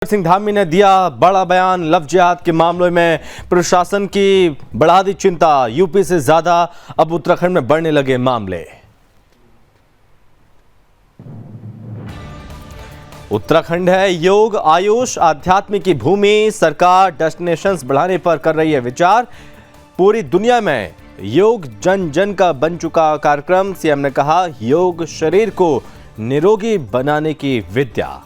सिंह धामी ने दिया बड़ा बयान। लव जिहाद के मामले में प्रशासन की बढ़ा दी चिंता। यूपी से ज्यादा अब उत्तराखंड में बढ़ने लगे मामले। उत्तराखंड है योग आयुष आध्यात्म की भूमि। सरकार डेस्टिनेशंस बढ़ाने पर कर रही है विचार। पूरी दुनिया में योग जन जन का बन चुका कार्यक्रम। सीएम ने कहा योग शरीर को निरोगी बनाने की विद्या।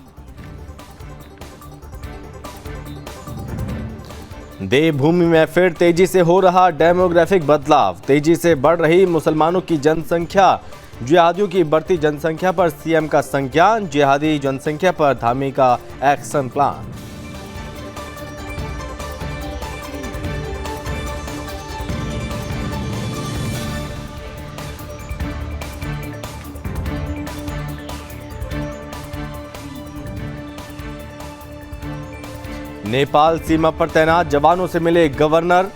देवभूमि में फिर तेजी से हो रहा डेमोग्राफिक बदलाव। तेजी से बढ़ रही मुसलमानों की जनसंख्या। जिहादियों की बढ़ती जनसंख्या पर सीएम का संज्ञान। जिहादी जनसंख्या पर धामी का एक्शन प्लान। नेपाल सीमा पर तैनात जवानों से मिले गवर्नर।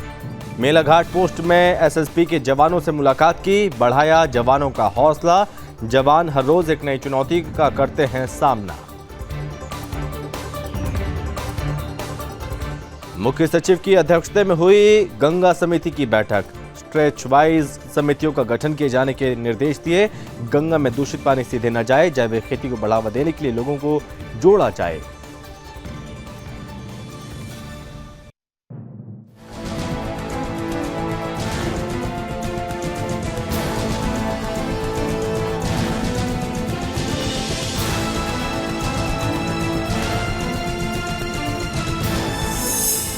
मेलाघाट पोस्ट में एसएसबी के जवानों से मुलाकात की। बढ़ाया जवानों का हौसला। जवान हर रोज एक नई चुनौती का करते हैं सामना। मुख्य सचिव की अध्यक्षता में हुई गंगा समिति की बैठक। स्ट्रेच वाइज समितियों का गठन किए जाने के निर्देश दिए। गंगा में दूषित पानी सीधे न जाए। जैविक खेती को बढ़ावा देने के लिए लोगों को जोड़ा जाए।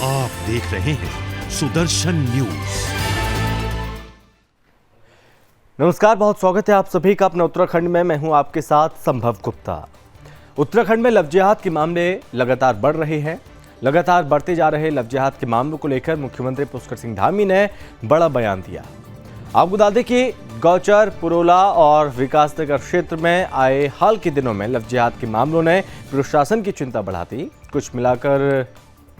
आप देख रहे हैं सुदर्शन न्यूज। नमस्कार, बहुत स्वागत है आप सभी का अपने उत्तराखंड में। मैं हूं आपके साथ संभव गुप्ता। उत्तराखंड में लव जिहाद के मामले लगातार बढ़ रहे हैं। लगातार बढ़ते जा रहे लव जिहाद के मामलों को लेकर मुख्यमंत्री पुष्कर सिंह धामी ने बड़ा बयान दिया। आपको बता दें कि गौचर, पुरोला और विकासनगर क्षेत्र में आए हाल के दिनों में लव जिहाद के मामलों ने प्रशासन की चिंता बढ़ा दी।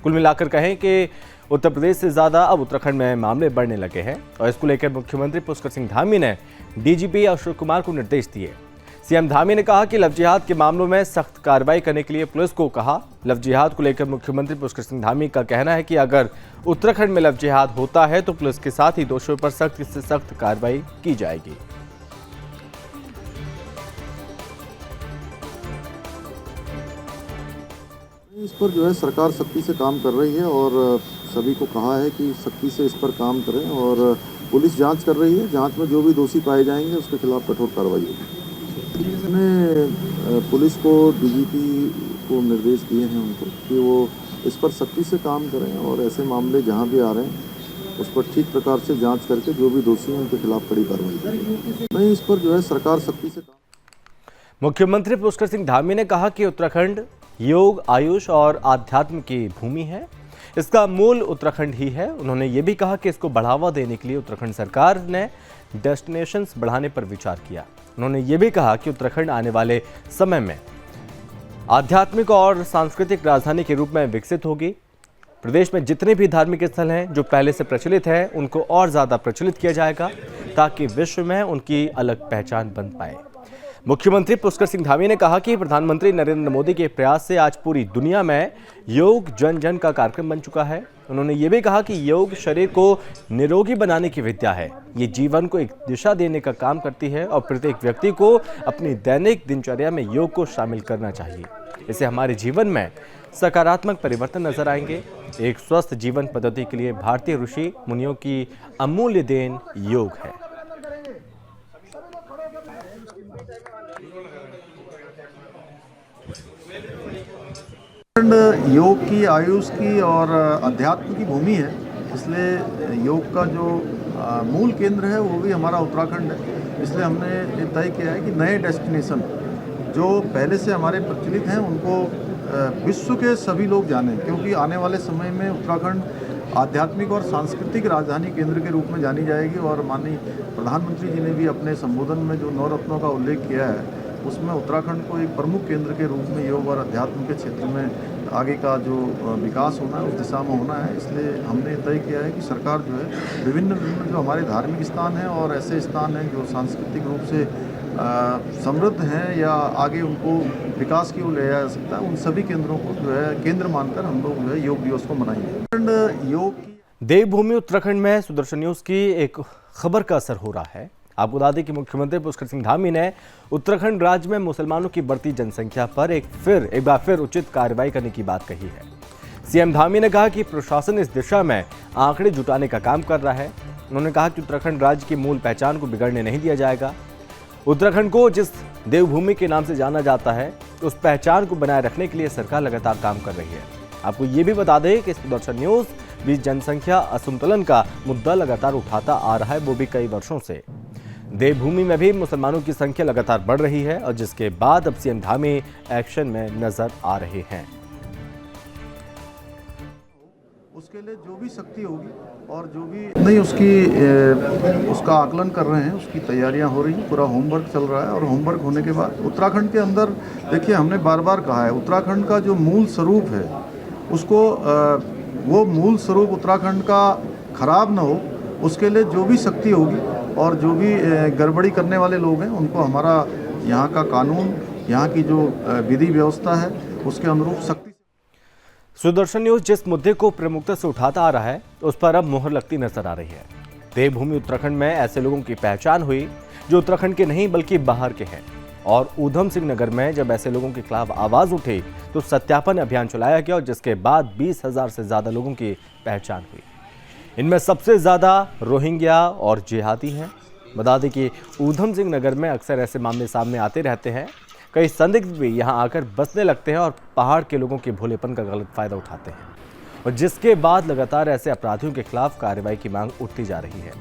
कुल मिलाकर कहें कि उत्तर प्रदेश से ज़्यादा अब उत्तराखंड में मामले बढ़ने लगे हैं और इसको लेकर मुख्यमंत्री पुष्कर सिंह धामी ने डीजीपी अशोक कुमार को निर्देश दिए। सीएम धामी ने कहा कि लव जिहाद के मामलों में सख्त कार्रवाई करने के लिए पुलिस को कहा। लव जिहाद को लेकर मुख्यमंत्री पुष्कर सिंह धामी का कहना है कि अगर उत्तराखंड में लव जिहाद होता है तो पुलिस के साथ ही दोषियों पर सख्त से सख्त कार्रवाई की जाएगी। इस पर जो है सरकार सख्ती से काम कर रही है और सभी को कहा है कि सख्ती से इस पर काम करें और पुलिस जांच कर रही है। जांच में जो भी दोषी पाए जाएंगे उसके खिलाफ कठोर कार्रवाई होगी। मैंने पुलिस को, डीजीपी को निर्देश दिए हैं उनको कि वो इस पर सख्ती से काम करें और ऐसे मामले जहां भी आ रहे हैं उस पर ठीक प्रकार से जाँच करके जो भी दोषी हैं उनके खिलाफ कड़ी कार्रवाई करें। नहीं, इस पर जो है सरकार सख्ती से काम। मुख्यमंत्री पुष्कर सिंह धामी ने कहा कि उत्तराखंड योग, आयुष और आध्यात्म की भूमि है। इसका मूल उत्तराखंड ही है। उन्होंने ये भी कहा कि इसको बढ़ावा देने के लिए उत्तराखंड सरकार ने डेस्टिनेशंस बढ़ाने पर विचार किया। उन्होंने ये भी कहा कि उत्तराखंड आने वाले समय में आध्यात्मिक और सांस्कृतिक राजधानी के रूप में विकसित होगी। प्रदेश में जितने भी धार्मिक स्थल हैं जो पहले से प्रचलित हैं उनको और ज़्यादा प्रचलित किया जाएगा ताकि विश्व में उनकी अलग पहचान बन पाए। मुख्यमंत्री पुष्कर सिंह धामी ने कहा कि प्रधानमंत्री नरेंद्र मोदी के प्रयास से आज पूरी दुनिया में योग जन जन का कार्यक्रम बन चुका है। उन्होंने ये भी कहा कि योग शरीर को निरोगी बनाने की विद्या है। ये जीवन को एक दिशा देने का काम करती है और प्रत्येक व्यक्ति को अपनी दैनिक दिनचर्या में योग को शामिल करना चाहिए। इससे हमारे जीवन में सकारात्मक परिवर्तन नजर आएंगे। एक स्वस्थ जीवन पद्धति के लिए भारतीय ऋषि मुनियों की अमूल्य देन योग है। योग की, आयुष की और अध्यात्म की भूमि है, इसलिए योग का जो मूल केंद्र है वो भी हमारा उत्तराखंड है। इसलिए हमने ये तय किया है कि नए डेस्टिनेशन जो पहले से हमारे प्रचलित हैं उनको विश्व के सभी लोग जानें, क्योंकि आने वाले समय में उत्तराखंड आध्यात्मिक और सांस्कृतिक राजधानी केंद्र के रूप में जानी जाएगी। और माननीय प्रधानमंत्री जी ने भी अपने संबोधन में जो 9 रत्नों का उल्लेख किया है उसमें उत्तराखंड को एक प्रमुख केंद्र के रूप में योग और अध्यात्म के क्षेत्र में आगे का जो विकास होना है उस दिशा में होना है। इसलिए हमने तय किया है कि सरकार जो है विभिन्न जो हमारे धार्मिक स्थान हैं और ऐसे स्थान हैं जो सांस्कृतिक रूप से समृद्ध हैं या आगे उनको विकास की ओर ले जाया जा सकता है, उन सभी केंद्रों को जो है केंद्र मानकर हम लोग जो है योग दिवस को मनाएंगे। योग की देवभूमि उत्तराखंड में सुदर्शन न्यूज की एक खबर का असर हो रहा है। आपको बता दें कि मुख्यमंत्री पुष्कर सिंह धामी ने उत्तराखंड राज्य में मुसलमानों की बढ़ती जनसंख्या पर एक बार फिर उचित कार्रवाई करने की बात कही है। सीएम धामी ने कहा कि प्रशासन इस दिशा में आंकड़े जुटाने का काम कर रहा है। उन्होंने कहा कि उत्तराखंड राज्य की मूल पहचान को बिगड़ने नहीं दिया जाएगा। उत्तराखंड को जिस देवभूमि के नाम से जाना जाता है, उस पहचान को बनाए रखने के लिए सरकार लगातार काम कर रही है। आपको ये भी बता दें कि सुदर्शन न्यूज भी जनसंख्या असंतुलन का मुद्दा लगातार उठाता आ रहा है, वो भी कई वर्षों से। देवभूमि में भी मुसलमानों की संख्या लगातार बढ़ रही है और जिसके बाद अब सीएम धामी एक्शन में नजर आ रहे हैं। उसके लिए जो भी शक्ति होगी और जो भी नहीं उसका आकलन कर रहे हैं, उसकी तैयारियां हो रही हैं, पूरा होमवर्क चल रहा है। और होमवर्क होने के बाद उत्तराखंड के अंदर देखिए, हमने बार बार कहा है, उत्तराखंड का जो मूल स्वरूप है उसको वो मूल स्वरूप उत्तराखंड का खराब ना हो, उसके लिए जो भी शक्ति होगी और जो भी गड़बड़ी करने वाले लोग हैं उनको हमारा यहाँ का कानून, यहाँ की जो विधि व्यवस्था है उसके अनुरूप सख्ती। सुदर्शन न्यूज जिस मुद्दे को प्रमुखता से उठाता आ रहा है, उस पर अब मोहर लगती नजर आ रही है। देवभूमि उत्तराखंड में ऐसे लोगों की पहचान हुई जो उत्तराखंड के नहीं बल्कि बाहर के हैं। और ऊधम सिंह नगर में जब ऐसे लोगों के खिलाफ आवाज उठी तो सत्यापन अभियान चलाया गया और जिसके बाद 20,000 से ज्यादा लोगों की पहचान हुई। इनमें सबसे ज्यादा रोहिंग्या और जिहादी हैं। बता दें कि ऊधम सिंह नगर में अक्सर ऐसे मामले सामने आते रहते हैं। कई संदिग्ध भी यहां आकर बसने लगते हैं और पहाड़ के लोगों के भोलेपन का गलत फायदा उठाते हैं, और जिसके बाद लगातार ऐसे अपराधियों के खिलाफ कार्रवाई की मांग उठती जा रही है।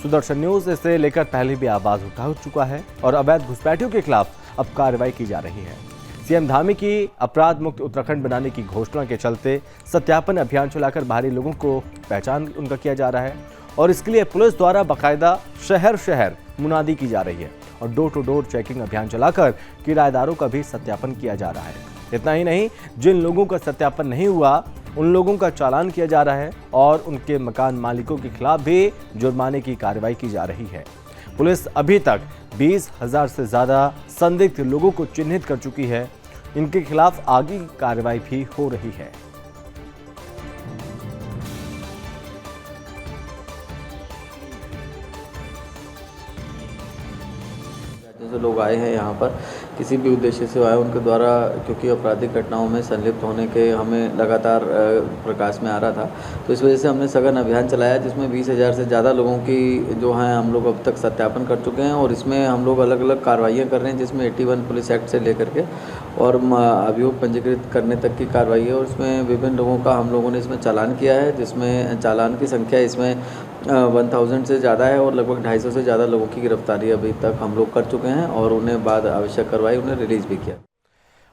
सुदर्शन न्यूज इसे लेकर पहले भी आवाज उठा चुका है और अवैध घुसपैठियों के खिलाफ अब कार्रवाई की जा रही है। सीएम धामी की अपराध मुक्त उत्तराखंड बनाने की घोषणा के चलते सत्यापन अभियान चलाकर बाहरी लोगों को पहचान उनका किया जा रहा है और इसके लिए पुलिस द्वारा बाकायदा शहर शहर मुनादी की जा रही है और डोर टू डोर चेकिंग अभियान चलाकर किराएदारों का भी सत्यापन किया जा रहा है। इतना ही नहीं, जिन लोगों का सत्यापन नहीं हुआ उन लोगों का चालान किया जा रहा है और उनके मकान मालिकों के खिलाफ भी जुर्माने की कार्रवाई की जा रही है। पुलिस अभी तक 20,000 से ज्यादा संदिग्ध लोगों को चिन्हित कर चुकी है। इनके खिलाफ आगे की कार्रवाई भी हो रही है। जो लोग आए हैं यहाँ पर किसी भी उद्देश्य से आए, उनके द्वारा क्योंकि आपराधिक घटनाओं में संलिप्त होने के हमें लगातार प्रकाश में आ रहा था, तो इस वजह से हमने सघन अभियान चलाया जिसमें 20,000 से ज़्यादा लोगों की जो हैं हम लोग अब तक सत्यापन कर चुके हैं और इसमें हम लोग अलग अलग कार्रवाइयाँ कर रहे हैं जिसमें 81 पुलिस एक्ट से लेकर के और अभियोग पंजीकृत करने तक की कार्रवाई है और इसमें विभिन्न लोगों का हम लोगों ने इसमें चालान किया है, जिसमें चालान की संख्या इसमें 1000 से ज़्यादा है और लगभग 250 से ज़्यादा लोगों की गिरफ्तारी अभी तक हम लोग कर चुके हैं और उन्हें बाद आवश्यक कार्रवाई उन्हें रिलीज भी किया।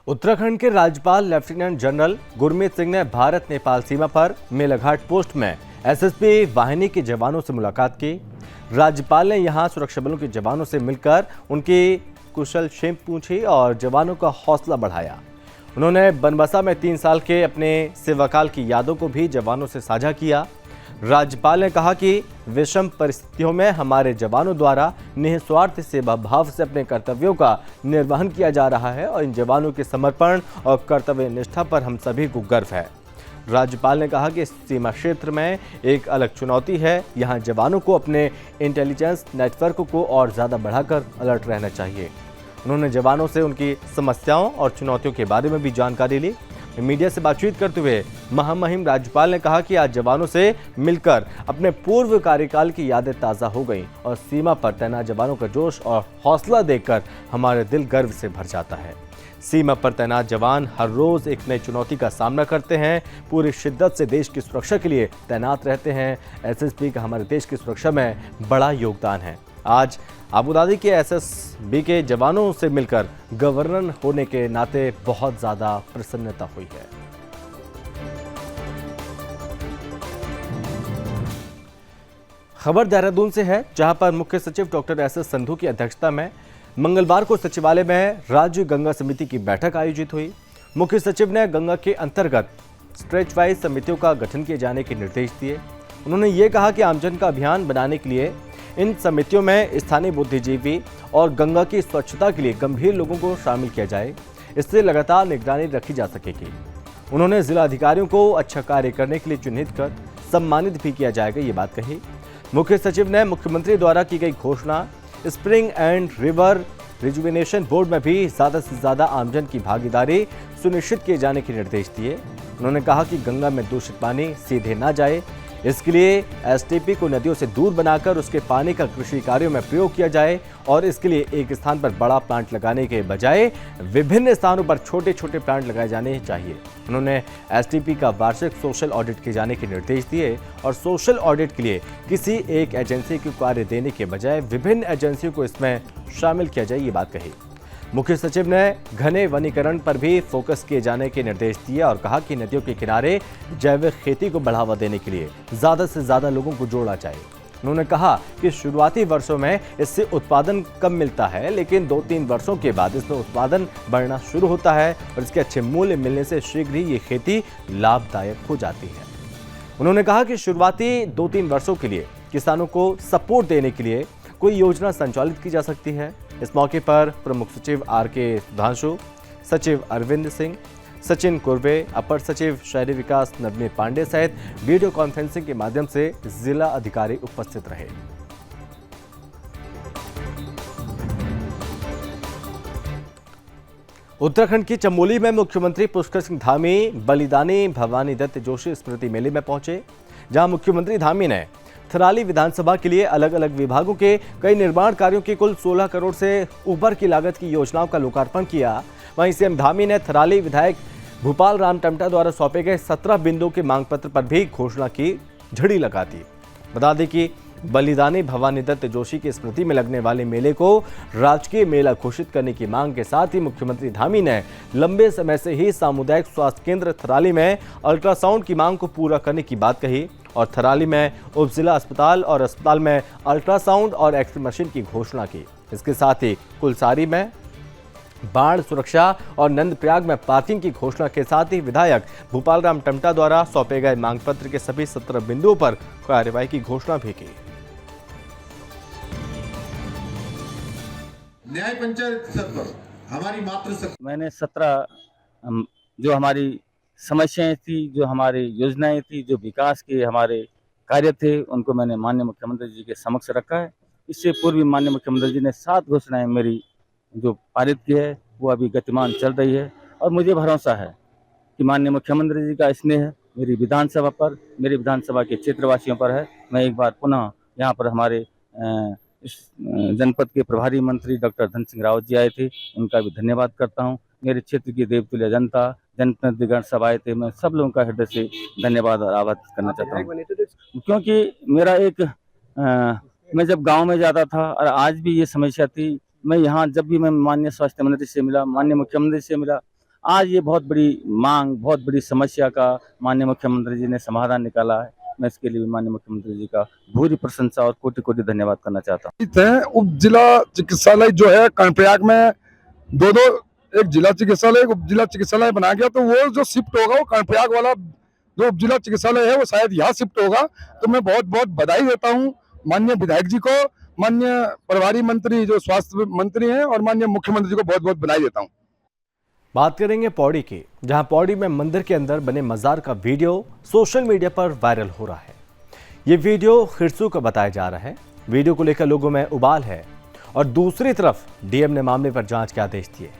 उत्तराखंड के राज्यपाल लेफ्टिनेंट जनरल गुरमीत सिंह ने भारत नेपाल सीमा पर मेलाघाट पोस्ट में एसएसबी वाहिनी के जवानों से मुलाकात की। राज्यपाल ने यहां सुरक्षा बलों के जवानों से मिलकर उनकी कुशल क्षेम पूछी और जवानों का हौसला बढ़ाया। उन्होंने बनबसा में 3 साल के अपने सेवाकाल की यादों को भी जवानों से साझा किया। राज्यपाल ने कहा कि विषम परिस्थितियों में हमारे जवानों द्वारा निस्वार्थ सेवा भाव से अपने कर्तव्यों का निर्वहन किया जा रहा है और इन जवानों के समर्पण और कर्तव्य निष्ठा पर हम सभी को गर्व है। राज्यपाल ने कहा कि सीमा क्षेत्र में एक अलग चुनौती है। यहाँ जवानों को अपने इंटेलिजेंस नेटवर्क को और ज़्यादा बढ़ाकर अलर्ट रहना चाहिए। उन्होंने जवानों से उनकी समस्याओं और चुनौतियों के बारे में भी जानकारी ली। मीडिया से बातचीत करते हुए महामहिम राज्यपाल ने कहा कि आज जवानों से मिलकर अपने पूर्व कार्यकाल की यादें ताज़ा हो गईं और सीमा पर तैनात जवानों का जोश और हौसला देखकर हमारे दिल गर्व से भर जाता है। सीमा पर तैनात जवान हर रोज एक नई चुनौती का सामना करते हैं, पूरी शिद्दत से देश की सुरक्षा के लिए तैनात रहते हैं। एसएसबी का हमारे देश की सुरक्षा में बड़ा योगदान है। आज आपको बता दें कि एसएसबी के जवानों से मिलकर गवर्नर होने के नाते बहुत ज़्यादा प्रसन्नता हुई है। खबर देहरादून से है, जहां पर मुख्य सचिव डॉक्टर एसएस संधू की अध्यक्षता में मंगलवार को सचिवालय में राज्य गंगा समिति की बैठक आयोजित हुई। मुख्य सचिव ने गंगा के अंतर्गत स्ट्रेच वाइज समितियों का गठन किए जाने के निर्देश दिए। उन्होंने ये कहा कि आमजन का अभियान बनाने के लिए इन समितियों में स्थानीय बुद्धिजीवी और गंगा की स्वच्छता के लिए गंभीर लोगों को शामिल किया जाए। इससे लगातार निगरानी रखी जा सकेगी। उन्होंने जिला अधिकारियों को अच्छा कार्य करने के लिए चिन्हित कर सम्मानित भी किया जाएगा, ये बात कही। मुख्य सचिव ने मुख्यमंत्री द्वारा की गई घोषणा spring and river rejuvenation board में भी ज़्यादा से ज़्यादा आमजन की भागीदारी सुनिश्चित किए जाने के निर्देश दिए। उन्होंने कहा कि गंगा में दूषित पानी सीधे ना जाए, इसके लिए एसटीपी को नदियों से दूर बनाकर उसके पानी का कृषि कार्यों में प्रयोग किया जाए और इसके लिए एक स्थान पर बड़ा प्लांट लगाने के बजाय विभिन्न स्थानों पर छोटे छोटे प्लांट लगाए जाने चाहिए। उन्होंने एसटीपी का वार्षिक सोशल ऑडिट किए जाने के निर्देश दिए और सोशल ऑडिट के लिए किसी एक एजेंसी को कार्य देने के बजाय विभिन्न एजेंसियों को इसमें शामिल किया जाए, ये बात कही। मुख्य सचिव ने घने वनीकरण पर भी फोकस किए जाने के निर्देश दिए और कहा कि नदियों के किनारे जैविक खेती को बढ़ावा देने के लिए ज़्यादा से ज़्यादा लोगों को जोड़ा जाए। उन्होंने कहा कि शुरुआती वर्षों में इससे उत्पादन कम मिलता है, लेकिन 2-3 वर्षों के बाद इसमें उत्पादन बढ़ना शुरू होता है और इसके अच्छे मूल्य मिलने से शीघ्र ही ये खेती लाभदायक हो जाती है। उन्होंने कहा कि शुरुआती 2-3 वर्षों के लिए किसानों को सपोर्ट देने के लिए कोई योजना संचालित की जा सकती है। इस मौके पर प्रमुख सचिव आर.के. सुधांशु, सचिव अरविंद सिंह, सचिन कुर्वे, अपर सचिव शहरी विकास नवनीत पांडे सहित वीडियो कॉन्फ्रेंसिंग के माध्यम से जिला अधिकारी उपस्थित रहे। उत्तराखंड की चमोली में मुख्यमंत्री पुष्कर सिंह धामी बलिदानी भवानी दत्त जोशी स्मृति मेले में पहुंचे, जहां मुख्यमंत्री धामी ने थराली विधानसभा के लिए अलग अलग विभागों के कई निर्माण कार्यों की कुल 16 करोड़ से ऊपर की लागत की योजनाओं का लोकार्पण किया। वहीं सीएम धामी ने थराली विधायक भूपाल राम टमटा द्वारा सौंपे गए 17 बिंदुओं के मांग पत्र पर भी घोषणा की झड़ी लगा दी। बता दें कि बलिदानी भवानी दत्त जोशी की स्मृति में लगने वाले मेले को राजकीय मेला घोषित करने की मांग के साथ ही मुख्यमंत्री धामी ने लंबे समय से ही सामुदायिक स्वास्थ्य केंद्र थराली में अल्ट्रासाउंड की मांग को पूरा करने की बात कही और थराली में उप जिला अस्पताल और अस्पताल में अल्ट्रासाउंड और एक्सरे मशीन की घोषणा की। इसके साथ ही कुलसारी में बाढ़ सुरक्षा और नंदप्रयाग में पार्किंग की घोषणा के साथ ही विधायक भूपाल राम टमटा द्वारा सौंपे गए मांग पत्र के सभी 17 बिंदुओं पर कार्रवाई की घोषणा भी की। न्याय पंचायत स्तर पर हमारी मातृशक्ति मैंने 17 जो हमारी समस्याएं थी, जो हमारी योजनाएं थी, जो विकास के हमारे कार्य थे, उनको मैंने माननीय मुख्यमंत्री जी के समक्ष रखा है। इससे पूर्व माननीय मुख्यमंत्री जी ने 7 घोषणाएं मेरी जो पारित की है वो अभी गतिमान चल रही है और मुझे भरोसा है कि माननीय मुख्यमंत्री जी का स्नेह मेरी विधानसभा पर, मेरी विधानसभा के क्षेत्रवासियों पर है। मैं एक बार पुनः यहाँ पर हमारे इस जनपद के प्रभारी मंत्री डॉक्टर धन सिंह रावत जी आए थे, उनका भी धन्यवाद करता हूँ। मेरे क्षेत्र की देवतुल्य जनता, जनप्रतिनिधिगण सब आए थे, मैं सब लोगों का हृदय से धन्यवाद और आभार करना चाहता हूँ। क्योंकि मेरा एक मैं जब गांव में जाता था और आज भी ये समस्या थी, मैं यहाँ जब भी मैं माननीय स्वास्थ्य मंत्री से मिला, माननीय मुख्यमंत्री से मिला, आज ये बहुत बड़ी मांग, बहुत बड़ी समस्या का माननीय मुख्यमंत्री जी ने समाधान निकाला है। मैं इसके लिए माननीय मुख्यमंत्री जी का भूरी प्रशंसा और कोटि कोटि धन्यवाद करना चाहता हूँ। उप जिला चिकित्सालय जो है कर्णप्रयाग में दो एक जिला चिकित्सालय, एक उप जिला चिकित्सालय बना गया, तो वो जो शिफ्ट होगा वो कर्णप्रयाग वाला जो उप जिला चिकित्सालय है वो शायद यहाँ शिफ्ट होगा। तो मैं बहुत बहुत बधाई देता हूँ माननीय विधायक जी को, माननीय प्रभारी मंत्री जो स्वास्थ्य मंत्री हैं और माननीय मुख्यमंत्री जी को बहुत बहुत बधाई देता हूँ। बात करेंगे पौड़ी की, जहां पौड़ी में मंदिर के अंदर बने मजार का वीडियो सोशल मीडिया पर वायरल हो रहा है। ये वीडियो खिरसू का बताया जा रहा है। वीडियो को लेकर लोगों में उबाल है और दूसरी तरफ डीएम ने मामले पर जांच के आदेश दिए।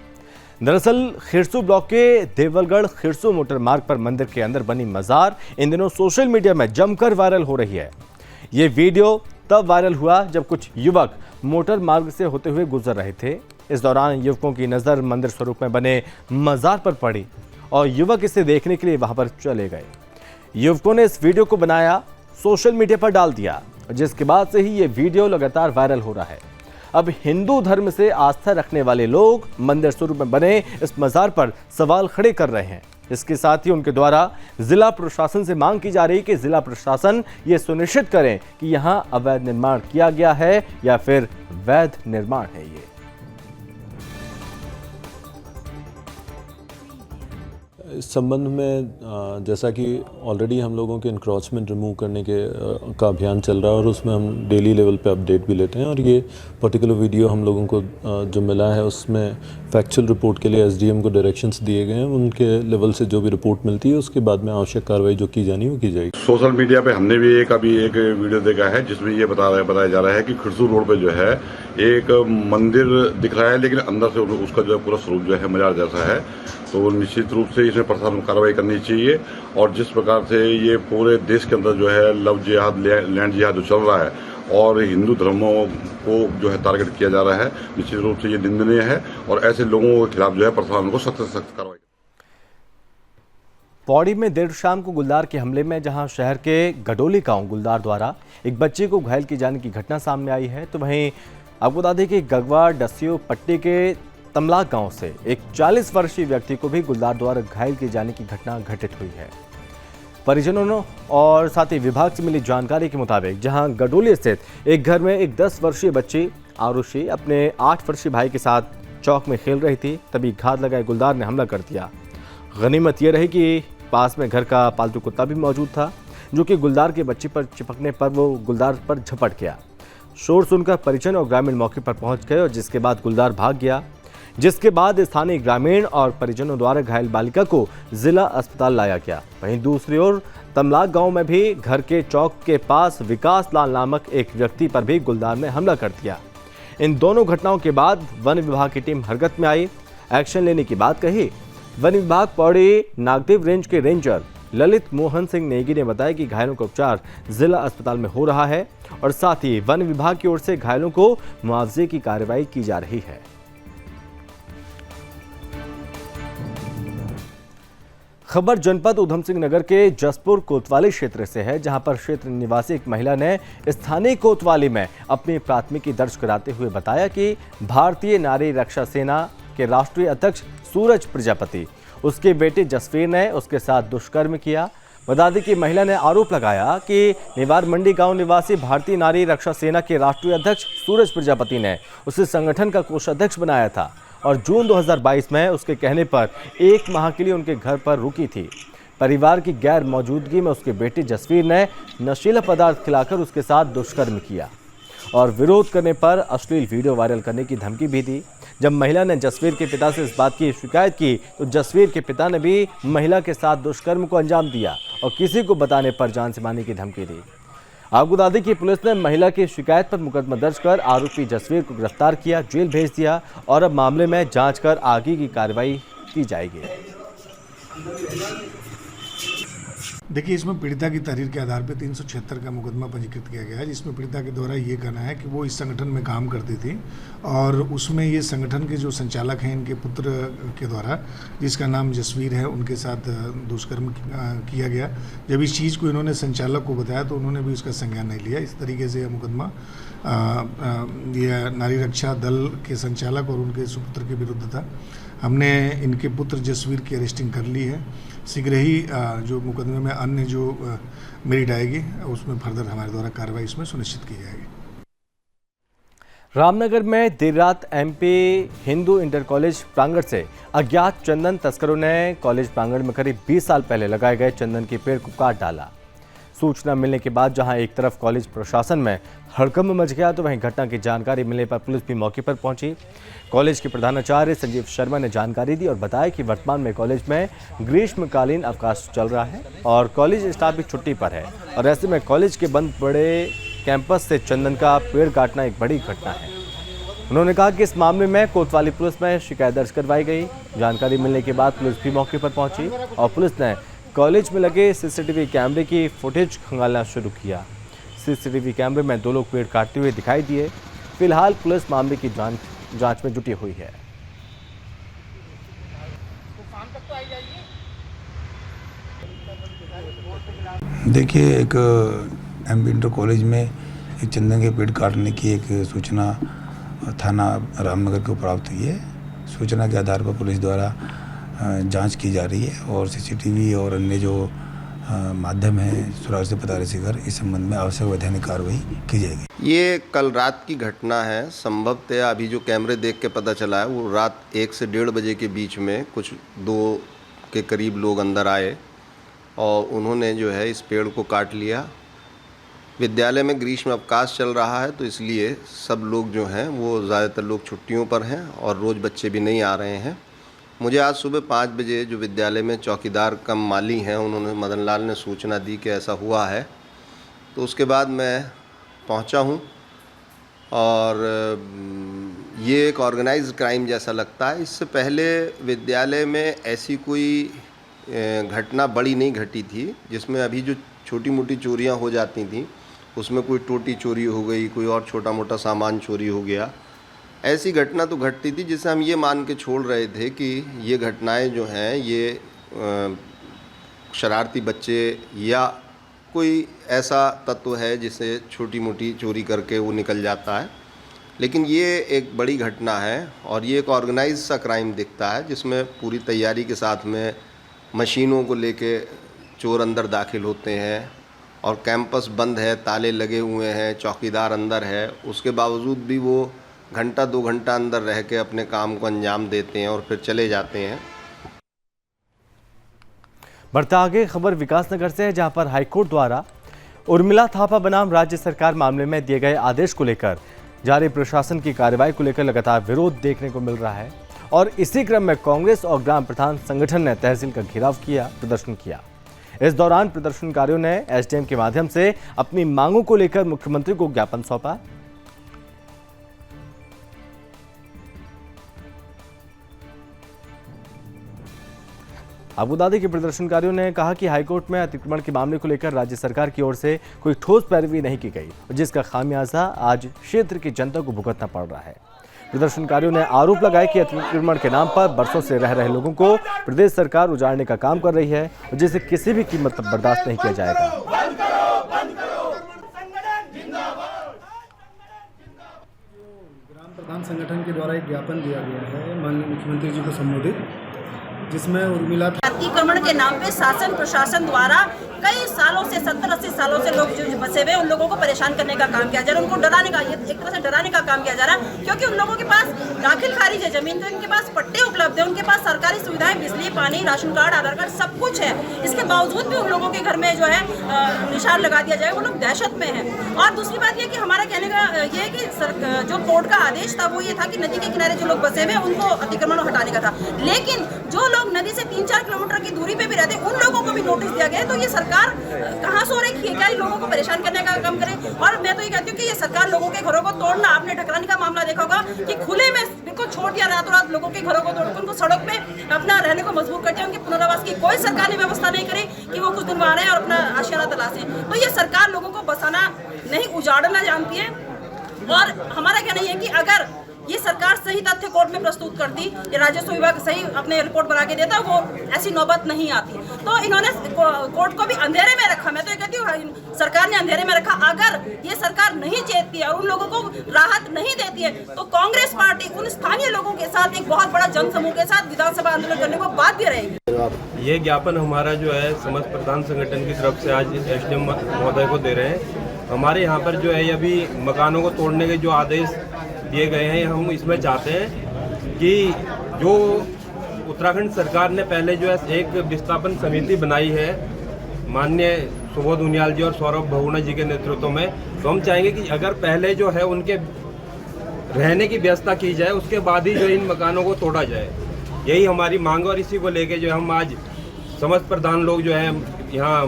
दरअसल खिरसू ब्लॉक के देवलगढ़ खिरसू मोटर मार्ग पर मंदिर के अंदर बनी मजार इन दिनों सोशल मीडिया में जमकर वायरल हो रही है। ये वीडियो तब वायरल हुआ जब कुछ युवक मोटर मार्ग से होते हुए गुजर रहे थे। इस दौरान युवकों की नज़र मंदिर स्वरूप में बने मजार पर पड़ी और युवक इसे देखने के लिए वहां पर चले गए। युवकों ने इस वीडियो को बनाया, सोशल मीडिया पर डाल दिया, जिसके बाद से ही ये वीडियो लगातार वायरल हो रहा है। अब हिंदू धर्म से आस्था रखने वाले लोग मंदिर स्वरूप में बने इस मजार पर सवाल खड़े कर रहे हैं। इसके साथ ही उनके द्वारा जिला प्रशासन से मांग की जा रही है कि जिला प्रशासन ये सुनिश्चित करें कि यहां अवैध निर्माण किया गया है या फिर वैध निर्माण है। ये इस संबंध में जैसा कि ऑलरेडी हम लोगों के इंक्रोचमेंट रिमूव करने का अभियान चल रहा है और उसमें हम डेली लेवल पे अपडेट भी लेते हैं और ये पर्टिकुलर वीडियो हम लोगों को जो मिला है उसमें फैक्चुअल रिपोर्ट के लिए एसडीएम को डायरेक्शंस दिए गए हैं। उनके लेवल से जो भी रिपोर्ट मिलती है उसके बाद में आवश्यक कार्रवाई जो की जानी वो की जाएगी। सोशल मीडिया पे हमने भी अभी एक वीडियो देखा है जिसमें ये बताया जा रहा है कि खिरसू रोड पे जो है एक मंदिर दिख रहा है, लेकिन अंदर से उसका जो है पूरा स्वरूप जो है मजार जैसा है। तो निश्चित रूप से इसमें प्रशासन को कार्रवाई करनी चाहिए और जिस प्रकार से ये पूरे देश के अंदर जो है लव जिहाद, लैंड जिहाद जो चल रहा है और हिंदू धर्मों को जो है टारगेट किया जा रहा है, निश्चित रूप से ये निंदनीय है और ऐसे लोगों के खिलाफ जो है प्रशासन को सख्त से सख्त कार्रवाई। पौड़ी में देर शाम को गुलदार के हमले में जहां शहर के गडोली गांव गुलदार द्वारा एक बच्चे को घायल किए जाने की घटना सामने आई है, तो वहीं आपको बता दें कि गगवा डसियो पट्टी के तमलाक गांव से एक 40 वर्षीय व्यक्ति को भी गुलदार द्वारा घायल किए जाने की घटना घटित हुई है। परिजनों और साथ ही विभाग से मिली जानकारी के मुताबिक जहां गडोली स्थित एक घर में एक 10 वर्षीय बच्ची आरुषि अपने 8 वर्षीय भाई के साथ चौक में खेल रही थी, तभी घात लगाए गुलदार ने हमला कर दिया। गनीमत यह रही कि पास में घर का पालतू कुत्ता भी मौजूद था, जो कि गुलदार के बच्चे पर चिपकने पर वो गुलदार पर झपट गया। शोर सुनकर परिजन और ग्रामीण मौके पर पहुंच गए और जिसके बाद गुलदार भाग गया, जिसके बाद स्थानीय ग्रामीण और परिजनों द्वारा घायल बालिका को जिला अस्पताल लाया गया। वहीं दूसरी ओर तमलाक गांव में भी घर के चौक के पास विकास लाल नामक एक व्यक्ति पर भी गुलदार ने हमला कर दिया। इन दोनों घटनाओं के बाद वन विभाग की टीम हरकत में आई, एक्शन लेने की बात कही। वन विभाग पौड़ी नागदेव रेंज के रेंजर ललित मोहन सिंह नेगी ने बताया कि घायलों का उपचार जिला अस्पताल में हो रहा है और साथ ही वन विभाग की ओर से घायलों को मुआवजे की कार्रवाई की जा रही है। खबर जनपद उधम सिंह नगर के जसपुर कोतवाली क्षेत्र से है, जहां पर क्षेत्र निवासी एक महिला ने स्थानीय कोतवाली में अपनी प्राथमिकी दर्ज कराते हुए बताया कि भारतीय नारी रक्षा सेना के राष्ट्रीय अध्यक्ष सूरज प्रजापति उसके बेटे जसवीर ने उसके साथ दुष्कर्म किया। बता दें कि महिला ने आरोप लगाया कि निवार मंडी गांव निवासी भारतीय नारी रक्षा सेना के राष्ट्रीय अध्यक्ष सूरज प्रजापति ने उसे संगठन का कोषाध्यक्ष बनाया था और जून 2022 में उसके कहने पर 1 माह के लिए उनके घर पर रुकी थी। परिवार की गैर मौजूदगी में उसके बेटे जसवीर ने नशीला पदार्थ खिलाकर उसके साथ दुष्कर्म किया और विरोध करने पर अश्लील वीडियो वायरल करने की धमकी भी दी। जब महिला ने जसवीर के पिता से इस बात की शिकायत की तो जसवीर के पिता ने भी महिला के साथ दुष्कर्म को अंजाम दिया और किसी को बताने पर जान से मारने की धमकी दी। आपको बता दें कि पुलिस ने महिला की शिकायत पर मुकदमा दर्ज कर आरोपी जसवीर को गिरफ्तार किया, जेल भेज दिया और अब मामले में जांच कर आगे की कार्रवाई की जाएगी। देखिए, इसमें पीड़िता की तहरीर के आधार पर 376 का मुकदमा पंजीकृत किया गया है, जिसमें पीड़िता के द्वारा ये कहना है कि वो इस संगठन में काम करती थी और उसमें ये संगठन के जो संचालक हैं इनके पुत्र के द्वारा, जिसका नाम जसवीर है, उनके साथ दुष्कर्म किया गया। जब इस चीज़ को इन्होंने संचालक को बताया तो उन्होंने भी इसका संज्ञान नहीं लिया। इस तरीके से यह मुकदमा यह नारी रक्षा दल के संचालक और उनके सुपुत्र के विरुद्ध था। हमने इनके पुत्र जसवीर की अरेस्टिंग कर ली है। शीघ्र ही जो मुकदमे में अन्य जो मेरिट आएगी उसमें फर्दर हमारे द्वारा कार्रवाई इसमें सुनिश्चित की जाएगी। रामनगर में देर रात एमपी हिंदू इंटर कॉलेज प्रांगण से अज्ञात चंदन तस्करों ने कॉलेज प्रांगण में करीब 20 साल पहले लगाए गए चंदन के पेड़ को काट डाला। सूचना मिलने के बाद जहां एक तरफ कॉलेज प्रशासन में हड़कंप मच गया तो वहीं घटना की जानकारी मिलने पर पुलिस भी मौके पर पहुंची। कॉलेज के प्रधानाचार्य संजीव शर्मा ने जानकारी दी और बताया कि वर्तमान में कॉलेज में ग्रीष्मकालीन अवकाश चल रहा है और कॉलेज स्टाफ भी छुट्टी पर है और ऐसे में कॉलेज के बंद पड़े कैंपस से चंदन का पेड़ काटना एक बड़ी घटना है। उन्होंने कहा कि इस मामले में कोतवाली पुलिस में शिकायत दर्ज करवाई गई। जानकारी मिलने के बाद पुलिस भी मौके पर पहुंची और पुलिस ने कॉलेज में लगे सीसीटीवी कैमरे की फुटेज खंगालना शुरू किया। सीसीटीवी कैमरे में 2 लोग पेड़ काटते हुए दिखाई दिए। फिलहाल पुलिस मामले की जांच में जुटी हुई है। देखिए, एक एमपी इंटर कॉलेज में एक चंदन के पेड़ काटने की एक सूचना थाना रामनगर को प्राप्त हुई है। सूचना के आधार पर पुलिस द्वारा जांच की जा रही है और सीसीटीवी और अन्य जो माध्यम है सुराग से पता कर इस संबंध में आवश्यक वैधानिक कार्रवाई की जाएगी। ये कल रात की घटना है। संभवतः अभी जो कैमरे देख के पता चला है वो रात 1 से 1:30 बजे के बीच में कुछ 2 के करीब लोग अंदर आए और उन्होंने जो है इस पेड़ को काट लिया। विद्यालय में ग्रीष्म अवकाश चल रहा है तो इसलिए सब लोग जो हैं वो ज़्यादातर लोग छुट्टियों पर हैं और रोज़ बच्चे भी नहीं आ रहे हैं। मुझे आज सुबह 5 बजे जो विद्यालय में चौकीदार कम माली हैं उन्होंने मदन लाल ने सूचना दी कि ऐसा हुआ है, तो उसके बाद मैं पहुंचा हूं और ये एक ऑर्गेनाइज्ड क्राइम जैसा लगता है। इससे पहले विद्यालय में ऐसी कोई घटना बड़ी नहीं घटी थी, जिसमें अभी जो छोटी मोटी चोरियां हो जाती थी उसमें कोई टोटी चोरी हो गई, कोई और छोटा मोटा सामान चोरी हो गया, ऐसी घटना तो घटती थी जिससे हम ये मान के छोड़ रहे थे कि ये घटनाएं जो हैं ये शरारती बच्चे या कोई ऐसा तत्व है जिसे छोटी मोटी चोरी करके वो निकल जाता है। लेकिन ये एक बड़ी घटना है और ये एक ऑर्गेनाइज सा क्राइम दिखता है जिसमें पूरी तैयारी के साथ में मशीनों को लेके चोर अंदर दाखिल होते हैं और कैंपस बंद है, ताले लगे हुए हैं, चौकीदार अंदर है, उसके बावजूद भी वो घंटा 2 घंटा अंदर रह के अपने काम को अंजाम देते हैं और फिर चले जाते हैं। बढ़ता आगे खबर विकासनगर से है, जहां पर हाईकोर्ट द्वारा उर्मिला थापा बनाम राज्य सरकार मामले में दिए गए आदेश को लेकर जारी प्रशासन की कार्रवाई को लेकर लगातार विरोध देखने को मिल रहा है और इसी क्रम में कांग्रेस और ग्राम प्रधान संगठन ने तहसील का घेराव किया, प्रदर्शन किया। इस दौरान प्रदर्शनकारियों ने एसडीएम के माध्यम से अपनी मांगों को लेकर मुख्यमंत्री को ज्ञापन सौंपा। आबूदादी के प्रदर्शनकारियों ने कहा कि हाईकोर्ट में अतिक्रमण के मामले को लेकर राज्य सरकार की ओर से कोई ठोस पैरवी नहीं की गई, जिसका खामियाजा आज क्षेत्र की जनता को भुगतना पड़ रहा है। प्रदर्शनकारियों ने आरोप लगाया कि अतिक्रमण के नाम पर बरसों से रह रहे लोगों को प्रदेश सरकार उजाड़ने का काम कर रही है, जिसे किसी भी कीमत पर बर्दाश्त नहीं किया जाएगा। ग्राम प्रधान संगठन के द्वारा एक ज्ञापन दिया गया है माननीय मुख्यमंत्री जी को संबोधित, जिसमें उर्मिला अतिक्रमण के नाम पे शासन प्रशासन द्वारा कई सालों से 70-80 सालों से लोग जो बसे हुए उन लोगों को परेशान करने का काम किया जा रहा है, उनको डराने का, एक तरह से डराने का काम किया जा रहा है, क्योंकि उन लोगों के पास दाखिल खारिज है जमीन, तो इनके पास पट्टे उपलब्ध है, उनके पास सरकारी सुविधाएं, बिजली, पानी, राशन कार्ड, आधार कार्ड सब कुछ है। इसके बावजूद भी उन लोगों के घर में जो है निशान लगा दिया जाए, वो लोग दहशत में है। और दूसरी बात ये कि हमारा कहने का ये है कि जो कोर्ट का आदेश था वो ये था कि नदी के किनारे जो लोग बसे हुए उनको अतिक्रमण हटाने का था, लेकिन जो लोग नदी से 3-4 किलोमीटर की दूरी पे भी रहते हैं उन लोगों को भी नोटिस दिया गया। तो ये सरकार कहाँ सो रही है, क्या लोगों को परेशान करने का काम करे? और मैं तो ये कहती हूँ कि ये सरकार लोगों के घरों को तोड़ना, आपने ठकराने का मामला देखा होगा कि खुले में बिल्कुल छोड़ दिया, रातों रात लोगों के घरों को तोड़, उनको सड़क पे अपना रहने को मजबूर करते हैं, उनके पुनर्वास की कोई सरकार ने व्यवस्था नहीं करी कि वो कुछ दिन वहाँ रहे और अपना आशियाना तलाशें। तो ये सरकार लोगों को बसाना नहीं, उजाड़ना जानती है। और हमारा कहना ये है कि अगर ये सरकार सही तथ्य कोर्ट में प्रस्तुत करती, ये राजस्व विभाग सही अपने रिपोर्ट बना के देता, वो ऐसी नौबत नहीं आती। तो इन्होंने कोर्ट को भी अंधेरे में रखा। मैं तो ये कहती हूँ सरकार ने अंधेरे में रखा। अगर ये सरकार नहीं चेतती है और उन लोगों को राहत नहीं देती है तो कांग्रेस पार्टी उन स्थानीय लोगों के साथ एक बहुत बड़ा जनसमूह के साथ विधानसभा आंदोलन करने को बाध्य रहेगी। ये ज्ञापन हमारा जो है समस्त प्रधान संगठन की तरफ से आज एसडीएम महोदय को दे रहे हैं। हमारे यहाँ पर जो है अभी मकानों को तोड़ने के जो आदेश दिए गए हैं, हम इसमें चाहते हैं कि जो उत्तराखंड सरकार ने पहले जो है एक विस्थापन समिति बनाई है माननीय सुबोध उनियाल जी और सौरभ बहुगुणा जी के नेतृत्व में, तो हम चाहेंगे कि अगर पहले जो है उनके रहने की व्यवस्था की जाए, उसके बाद ही जो इन मकानों को तोड़ा जाए। यही हमारी मांग और इसी को लेके जो हम आज समस्त प्रधान लोग जो है यहाँ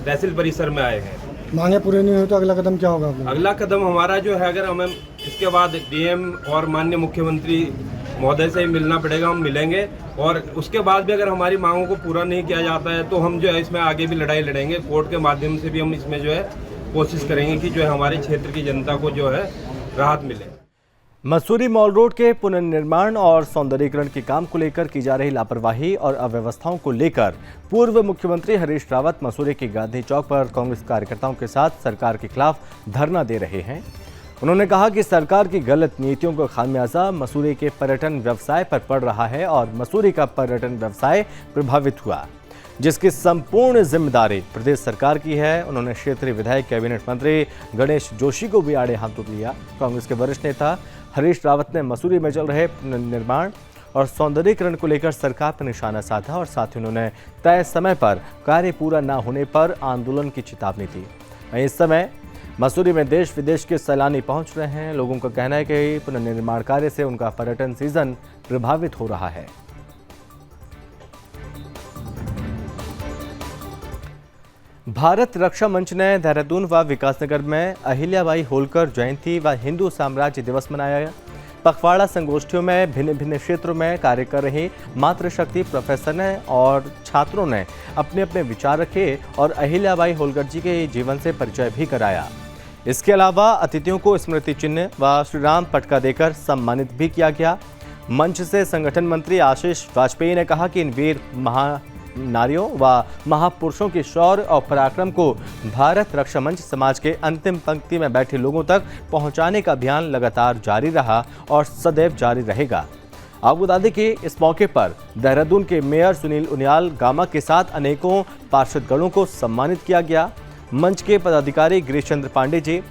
तहसील परिसर में आए हैं। मांगे पूरी नहीं हुई तो अगला कदम क्या होगा? अगला कदम हमारा जो है, अगर हमें इसके बाद डीएम और माननीय मुख्यमंत्री महोदय से ही मिलना पड़ेगा, हम मिलेंगे और उसके बाद भी अगर हमारी मांगों को पूरा नहीं किया जाता है तो हम जो है इसमें आगे भी लड़ाई लड़ेंगे। कोर्ट के माध्यम से भी हम इसमें जो है कोशिश करेंगे कि जो है हमारे क्षेत्र की जनता को जो है राहत मिले। मसूरी मॉल रोड के पुनर्निर्माण और सौंदर्यीकरण के काम को लेकर की जा रही लापरवाही और अव्यवस्थाओं को लेकर पूर्व मुख्यमंत्री हरीश रावत मसूरी के गांधी चौक पर कांग्रेस कार्यकर्ताओं के साथ सरकार के खिलाफ धरना दे रहे हैं। उन्होंने कहा कि सरकार की गलत नीतियों का खामियाजा मसूरी के पर्यटन व्यवसाय पर पड़ रहा है और मसूरी का पर्यटन व्यवसाय प्रभावित हुआ, जिसकी संपूर्ण जिम्मेदारी प्रदेश सरकार की है। उन्होंने क्षेत्रीय विधायक कैबिनेट मंत्री गणेश जोशी को भी आड़े हाथों लिया। कांग्रेस के वरिष्ठ नेता हरीश रावत ने मसूरी में चल रहे निर्माण और सौंदर्यीकरण को लेकर सरकार पर निशाना साधा और साथ ही उन्होंने तय समय पर कार्य पूरा न होने पर आंदोलन की चेतावनी दी। वहीं इस समय मसूरी में देश विदेश के सैलानी पहुंच रहे हैं। लोगों का कहना है कि पुनर्निर्माण कार्य से उनका पर्यटन सीजन प्रभावित हो रहा है। भारत रक्षा मंच ने देहरादून व विकासनगर में अहिल्याबाई होलकर जयंती व हिंदू साम्राज्य दिवस मनाया। पखवाड़ा संगोष्ठियों में भिन्न भिन्न क्षेत्रों में कार्य कर रहे मातृशक्ति प्रोफेसर ने और छात्रों ने अपने अपने विचार रखे और अहिल्याबाई होलकर जी के जीवन से परिचय भी कराया। इसके अलावा अतिथियों को स्मृति चिन्ह व श्रीराम पटका देकर सम्मानित भी किया गया। मंच से संगठन मंत्री आशीष वाजपेयी ने कहा कि इन वीर नारियों व महापुरुषों के शौर्य और पराक्रम को भारत रक्षा मंच समाज के अंतिम पंक्ति में बैठे लोगों तक पहुंचाने का अभियान लगातार जारी रहा और सदैव जारी रहेगा। आपको बता दें कि इस मौके पर देहरादून के मेयर सुनील उनियाल गामा के साथ अनेकों पार्षदगणों को सम्मानित किया गया। मंच के पदाधिकारी गिरीश चंद्र पांडे जी,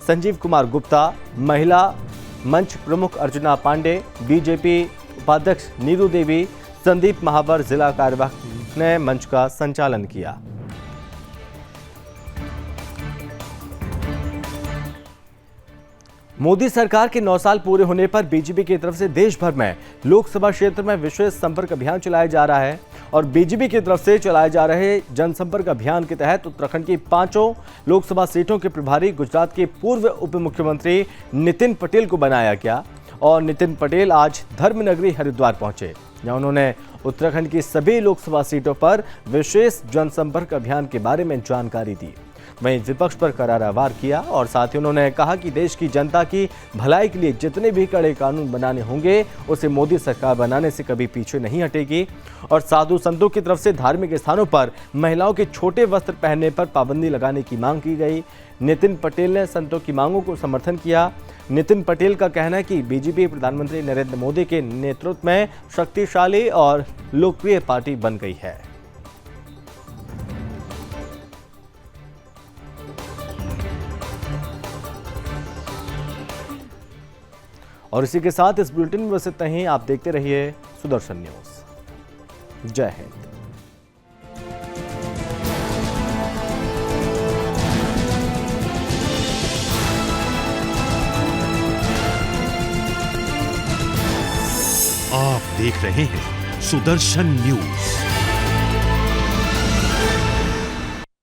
संजीव कुमार गुप्ता, महिला मंच प्रमुख अर्जुना पांडे, बीजेपी उपाध्यक्ष नीरू देवी, संदीप महावर जिला कार्यवाहक ने मंच का संचालन किया। मोदी सरकार के 9 साल पूरे होने पर बीजेपी की तरफ से देश भर में लोकसभा क्षेत्र में विशेष संपर्क अभियान चलाया जा रहा है और बीजेपी की तरफ से चलाए जा रहे जनसंपर्क अभियान के तहत उत्तराखंड की 5 लोकसभा सीटों के प्रभारी गुजरात के पूर्व उप मुख्यमंत्री नितिन पटेल को बनाया गया और नितिन पटेल आज धर्मनगरी हरिद्वार पहुंचे, जहां उन्होंने उत्तराखंड की सभी लोकसभा सीटों पर विशेष जनसंपर्क अभियान के बारे में जानकारी दी। वहीं विपक्ष पर करारा वार किया और साथ ही उन्होंने कहा कि देश की जनता की भलाई के लिए जितने भी कड़े कानून बनाने होंगे उसे मोदी सरकार बनाने से कभी पीछे नहीं हटेगी। और साधु संतों की तरफ से धार्मिक स्थानों पर महिलाओं के छोटे वस्त्र पहनने पर पाबंदी लगाने की मांग की गई। नितिन पटेल ने संतों की मांगों को समर्थन किया। नितिन पटेल का कहना है कि बीजेपी प्रधानमंत्री नरेंद्र मोदी के नेतृत्व में शक्तिशाली और लोकप्रिय पार्टी बन गई है। और इसी के साथ इस बुलेटिन में बस इतना ही। आप देखते रहिए सुदर्शन न्यूज। जय हिंद। आप देख रहे हैं सुदर्शन न्यूज।